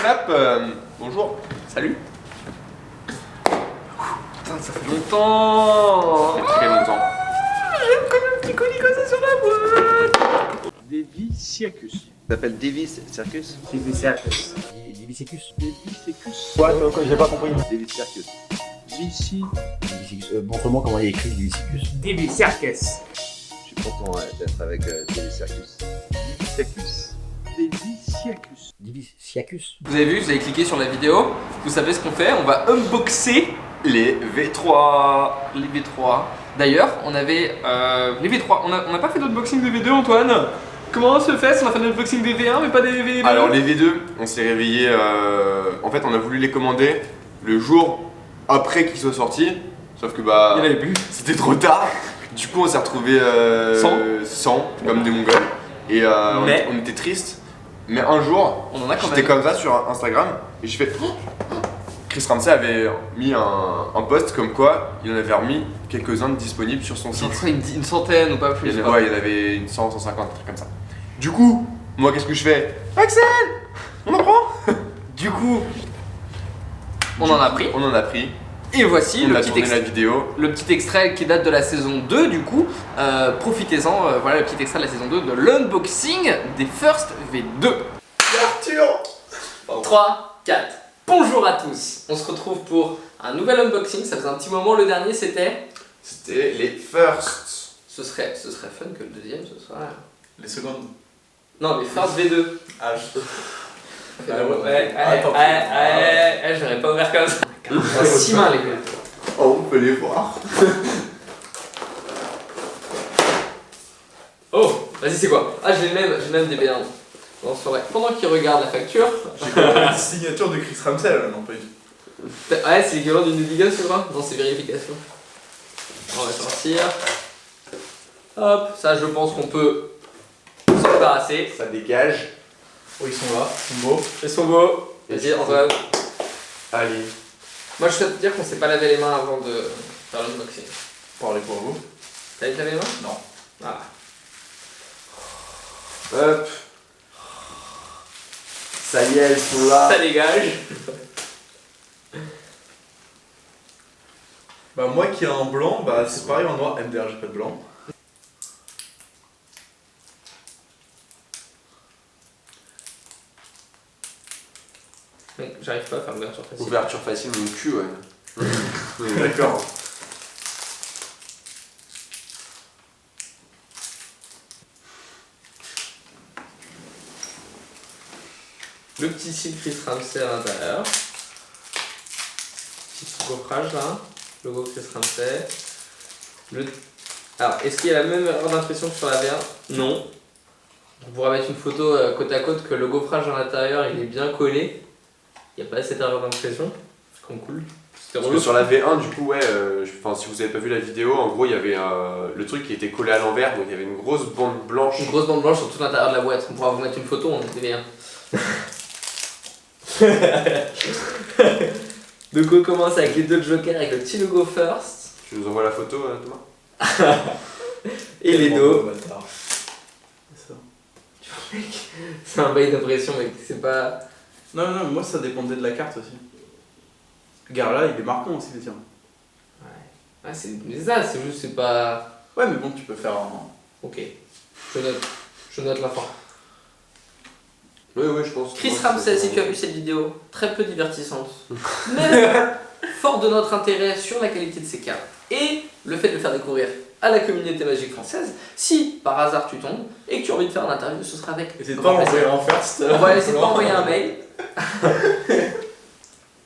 clap. Bonjour. Salut. Putain, ça fait longtemps. Très longtemps. J'aime comme un petit colis comme ça sur la boîte. Davy Circus. Ça s'appelle Davis Circus. Davy Circus. Davy Circus. Davy Circus. Quoi j'ai pas compris. Davis Circus. Vici. Davy Circus. Montre-moi comment il est écrit Davis Circus. Davy Circus. Je suis content d'être avec Davis Circus. Davis Circus. Davy Circus. Davis Circus. Vous avez vu, vous avez cliqué sur la vidéo. Vous savez ce qu'on fait. On va unboxer les V3. Les V3. D'ailleurs, on avait les V3. On n'a pas fait d'unboxing de V2, Antoine. Comment se fait? On a fait un unboxing des V1 mais pas des V2. Alors les V2, on s'est réveillé, en fait on a voulu les commander le jour après qu'ils soient sortis, sauf que bah Il y en avait plus. c'était trop tard, du coup on s'est retrouvé sans, comme des mongols, et Mais- on était tristes, mais un jour, On en a quand j'étais même. comme ça sur Instagram, et j'ai fait Chris Ramsey avait mis un post comme quoi il en avait remis quelques-uns de disponibles sur son site. Une centaine ou pas plus. Il y en avait, ouais, il y en avait une 100, 150, un truc comme ça. Du coup, moi qu'est-ce que je fais? Axel, on en prend? Du coup, on en a pris. On en a pris, Et voici on le a petit, tourné la vidéo. le petit extrait qui date de la saison 2 du coup. Profitez-en, voilà le petit extrait de la saison 2 de l'unboxing des First V2. Arthur! 3, 4. Bonjour à tous. On se retrouve pour un nouvel unboxing. Ça faisait un petit moment, le dernier c'était... C'était les first. Ce serait fun que le deuxième ce soit... Les secondes. Non, les First V2. Ah, je... J'aurais pas ouvert comme ça. 6 mains les gars. Oh, on peut les voir. Oh, vas-y c'est quoi? Ah j'ai le même des B1. Bon, pendant qu'il regarde la facture... J'ai quand même une signature de Chris Ramsey là, non pas du tout. Ouais, c'est l'équivalent d'une navigation ou pas? Non, c'est vérification. On va sortir. Hop, ça je pense qu'on peut s'en débarrasser. Ça dégage. Oh, ils sont là, ils sont beaux. Ils sont beaux. Vas-y, Antoine. Allez. Moi je souhaite te dire qu'on s'est pas lavé les mains avant de faire l'unboxing. Parlez pour vous. T'as lavé les mains? Non. Voilà. Hop. Ça y est, elles sont là. Ça dégage. Bah moi qui ai un blanc, bah c'est pareil en noir. MDR, j'ai pas de blanc. Mec, j'arrive pas à faire l'ouverture facile. Ouverture facile, mon cul, ouais. D'accord. Le petit site Chris Ramsey à l'intérieur. Petit coffrage là. Logo Chris Ramsey. Alors, est-ce qu'il y a la même erreur d'impression que sur la V1? Non. On pourra mettre une photo côte à côte que le gaufrage à l'intérieur il est bien collé. Il n'y a pas cette erreur d'impression. C'est comme cool. C'était Parce que relou. sur la V1, du coup, ouais, si vous avez pas vu la vidéo, en gros, il y avait le truc qui était collé à l'envers, donc il y avait une grosse bande blanche. Une grosse bande blanche sur tout l'intérieur de la boîte. On pourra vous mettre une photo, on était bien. Donc on commence avec les deux jokers avec le petit logo First Tu nous envoies la photo, Thomas? et les dos. Bâtard. C'est ça. C'est un bail d'impression mec, c'est pas... Non, non, mais moi ça dépendait de la carte aussi. Regarde là, il est marquant aussi, le tien. Ouais, c'est ça, c'est juste, c'est pas... Ouais, mais bon, tu peux faire un. Ok, je note la fin. Oui, oui, je pense. Chris Ramsey, si tu as vu cette vidéo, très peu divertissante, mais fort de notre intérêt sur la qualité de ces cartes et le fait de le faire découvrir à la communauté magique française, si par hasard tu tombes et que tu as envie de faire un interview, ce sera avec N'hésite pas grand à plaisir. envoyer en first. On va essayer de pas envoyer un mail.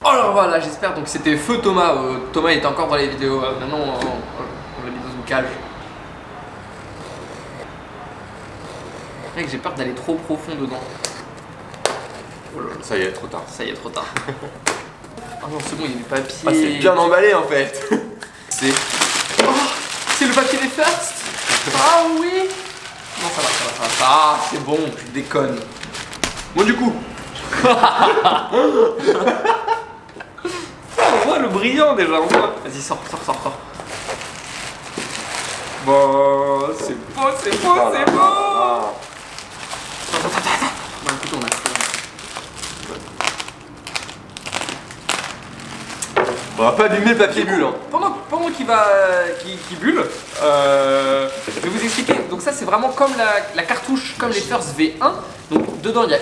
Alors voilà, j'espère donc c'était feu Thomas. Thomas était encore dans les vidéos. Maintenant on l'a mis dans une cage. Mec, j'ai peur d'aller trop profond dedans. Oh là là, Ça y est, trop tard. ça y est, trop tard. Ah non, c'est bon, il y a du papier. Ah, c'est bien emballé en fait. C'est. Oh, c'est le papier des First. Ah oui. Non, ça va. Ah, c'est bon, tu déconnes. Bon, du coup, On voit le brillant déjà, on voit. Vas-y, sors. Bon, c'est beau. Ah. Bon, écoute, on a fait. On va pas abîmer le papier bulle. Hein. Pendant qu'il bulle, je vais vous expliquer. Donc ça c'est vraiment comme la cartouche, comme les First V1. Donc dedans il y a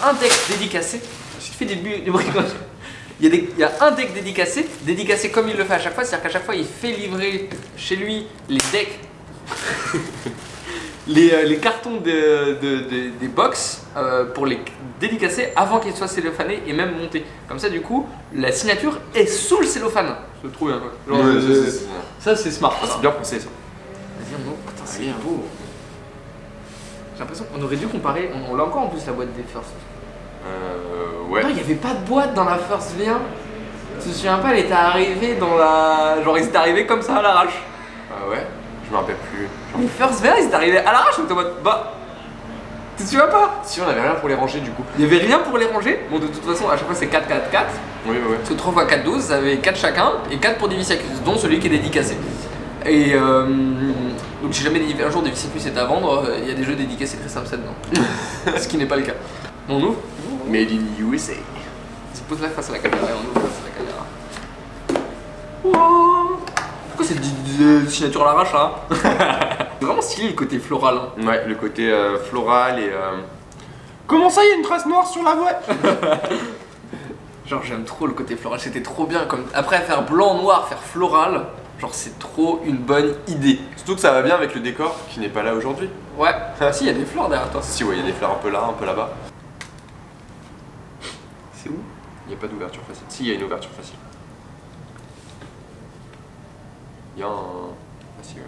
un deck dédicacé. J'ai fait des bricoles. Il y a un deck dédicacé comme il le fait à chaque fois. C'est-à-dire qu'à chaque fois il fait livrer chez lui les decks. les cartons des box pour les dédicacer avant qu'ils soient cellophanés et même montés. Comme ça, du coup, la signature est sous le cellophane. C'est trop bien quoi. Genre, Ouais, ça, c'est smart. c'est bien pensé ça. Vas-y, putain, c'est beau. J'ai l'impression qu'on aurait dû comparer. On l'a encore en plus la boîte des First. Ouais. Non, il n'y avait pas de boîte dans la First V1. Je me souviens pas, elle était arrivée dans la. Genre, ils étaient arrivés comme ça à l'arrache. Ah ouais. Je me rappelle plus. Les First V1, ils étaient arrivés à l'arrache. On était en mode bah. Tu te souviens pas? Si on avait rien pour les ranger du coup. Il n'y avait rien pour les ranger. Bon, de toute façon, à chaque fois, c'est 4, 4, 4. Oui, ouais. Parce que 3 x 4, 12, ça avait 4 chacun et 4 pour Divisiacus, dont celui qui est dédicacé. Et donc, si jamais un jour Divisiacus est à vendre, il y a des jeux dédicacés Chris Ramsay dedans. Ce qui n'est pas le cas. On ouvre. Made in USA. Se pose là face à la caméra et on ouvre face à la caméra. Wow. Pourquoi c'est une signature à l'arrache là? C'est vraiment stylé le côté floral. Hein. Ouais, le côté floral et. Comment ça, il y a une trace noire sur la boîte? Genre, j'aime trop le côté floral, c'était trop bien. Comme... Après, faire blanc-noir, faire floral, genre, c'est trop une bonne idée. Surtout que ça va bien avec le décor qui n'est pas là aujourd'hui. Ouais, si, il y a des fleurs derrière toi. Si, ouais, il y a des fleurs un peu là, un peu là-bas. C'est où? Il n'y a pas d'ouverture facile. Si, il y a une ouverture facile. Il y a un. Ah, si, ouais.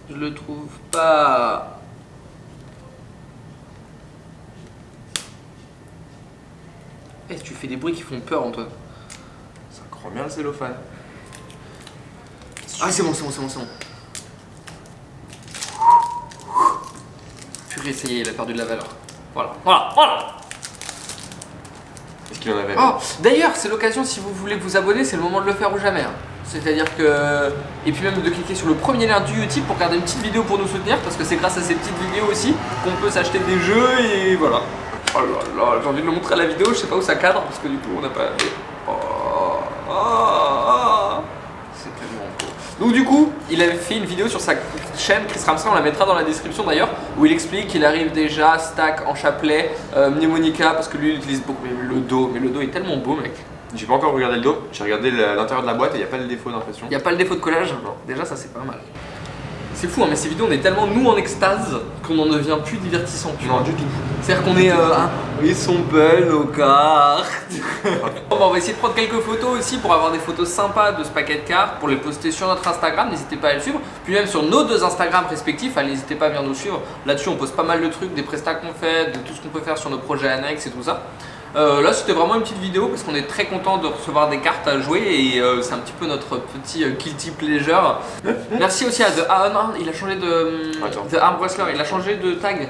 Je le trouve pas. Eh, tu fais des bruits qui font peur, Antoine. Ça croit bien le cellophane. Ah, c'est bon. Purée, ça y est, il a perdu de la valeur. Voilà. Est-ce qu'il en avait? Oh, d'ailleurs, c'est l'occasion, si vous voulez vous abonner, c'est le moment de le faire ou jamais. Hein. C'est-à-dire que. Et puis même de cliquer sur le premier lien du YouTube pour regarder une petite vidéo pour nous soutenir, parce que c'est grâce à ces petites vidéos aussi qu'on peut s'acheter des jeux et voilà. Oh là là, j'ai envie de le montrer à la vidéo, je sais pas où ça cadre parce que du coup on n'a pas. C'est tellement beau. Donc du coup, il avait fait une vidéo sur sa chaîne Chris Ramsay, on la mettra dans la description d'ailleurs, où il explique qu'il arrive déjà stack en chapelet, mnémonica, parce que lui il utilise beaucoup le dos, mais le dos est tellement beau mec. J'ai pas encore regardé le dos, j'ai regardé l'intérieur de la boîte et il n'y a pas le défaut d'impression. Il n'y a pas le défaut de collage? Non. Déjà ça c'est pas mal. C'est fou hein, mais ces vidéos on est tellement nous en extase qu'on n'en devient plus divertissant. Tu Non, vois. du tout. C'est-à-dire qu'on est ils sont belles nos cartes. Bon, bah, on va essayer de prendre quelques photos aussi pour avoir des photos sympas de ce paquet de cartes, pour les poster sur notre Instagram, n'hésitez pas à le suivre. Puis même sur nos deux Instagram respectifs, n'hésitez pas à venir nous suivre. Là-dessus on poste pas mal de trucs, des prestats qu'on fait, de tout ce qu'on peut faire sur nos projets annexes et tout ça. Là c'était vraiment une petite vidéo parce qu'on est très content de recevoir des cartes à jouer et c'est un petit peu notre petit guilty pleasure. Merci aussi à The Arm, il a changé The Arm Wrestler, il a changé de tag.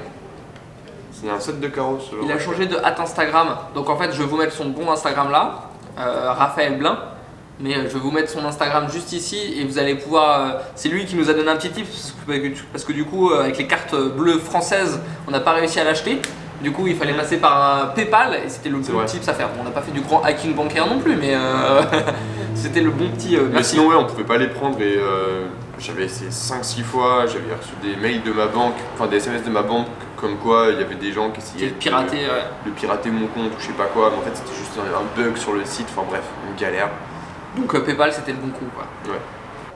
C'est un set de carreaux ce genre. Il a changé de @Instagram. Donc en fait je vais vous mettre son bon Instagram là, Raphaël Blin. Mais je vais vous mettre son Instagram juste ici et vous allez pouvoir. C'est lui qui nous a donné un petit tip parce que du coup avec les cartes bleues françaises on n'a pas réussi à l'acheter. Du coup, il fallait passer par un PayPal et c'était le bon tips à faire. Bon, on n'a pas fait du grand hacking bancaire non plus, mais c'était le bon petit. Mais sinon, ouais, on pouvait pas les prendre et j'avais essayé 5-6 fois. J'avais reçu des mails de ma banque, enfin des SMS de ma banque, comme quoi il y avait des gens qui essayaient de pirater, de pirater mon compte ou je sais pas quoi. Mais en fait, c'était juste un bug sur le site. Enfin bref, une galère. Donc PayPal, c'était le bon coup, quoi. Ouais.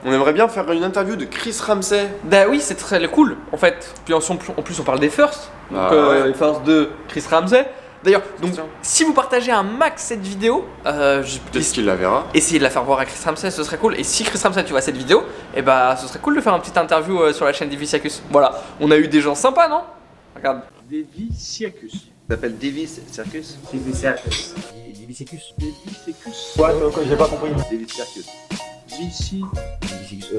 On aimerait bien faire une interview de Chris Ramsay. Bah oui, c'est très cool en fait. Puis en plus, on parle des firsts. Donc, les firsts de Chris Ramsay. D'ailleurs, donc si vous partagez un max cette vidéo, peut-être qu'il la verra. Essayez de la faire voir à Chris Ramsay, ce serait cool. Et si Chris Ramsay tu vois cette vidéo, et bah ce serait cool de faire une petite interview sur la chaîne Divisiacus. Voilà, on a eu des gens sympas, non? Regarde. Divisiacus. Ça s'appelle Divis Circus. Divisiacus. Divisiacus. Divisiacus. Quoi j'ai pas compris. Divis Circus. Vici.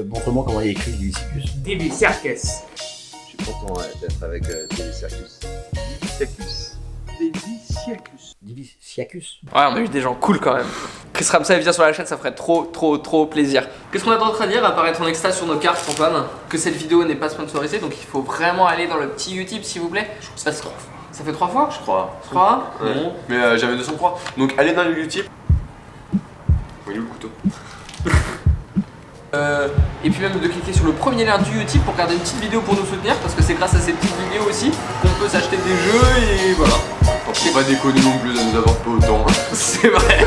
Montre-moi comment il est écrit Divisiacus. Divisiacus. Je suis content d'être avec Divis Circus. Divis Circus. Divisiacus. Divisiacus. Ouais, on a eu des gens cool quand même. Chris Ramsay vient sur la chaîne, ça ferait trop plaisir. Qu'est-ce qu'on a d'autre à dire à part être en extase sur nos cartes, Antoine? Que cette vidéo n'est pas sponsorisée, donc il faut vraiment aller dans le petit YouTube s'il vous plaît. Ça fait 3 fois? Je crois. 3? Ouais. Bon. Mais j'avais 203. Donc allez dans le YouTube. il est où le couteau? Et puis même de cliquer sur le premier lien du Utip pour regarder une petite vidéo pour nous soutenir, parce que c'est grâce à ces petites vidéos aussi qu'on peut s'acheter des jeux et voilà. Faut pas déconner non plus de nous avoir pas autant. C'est vrai.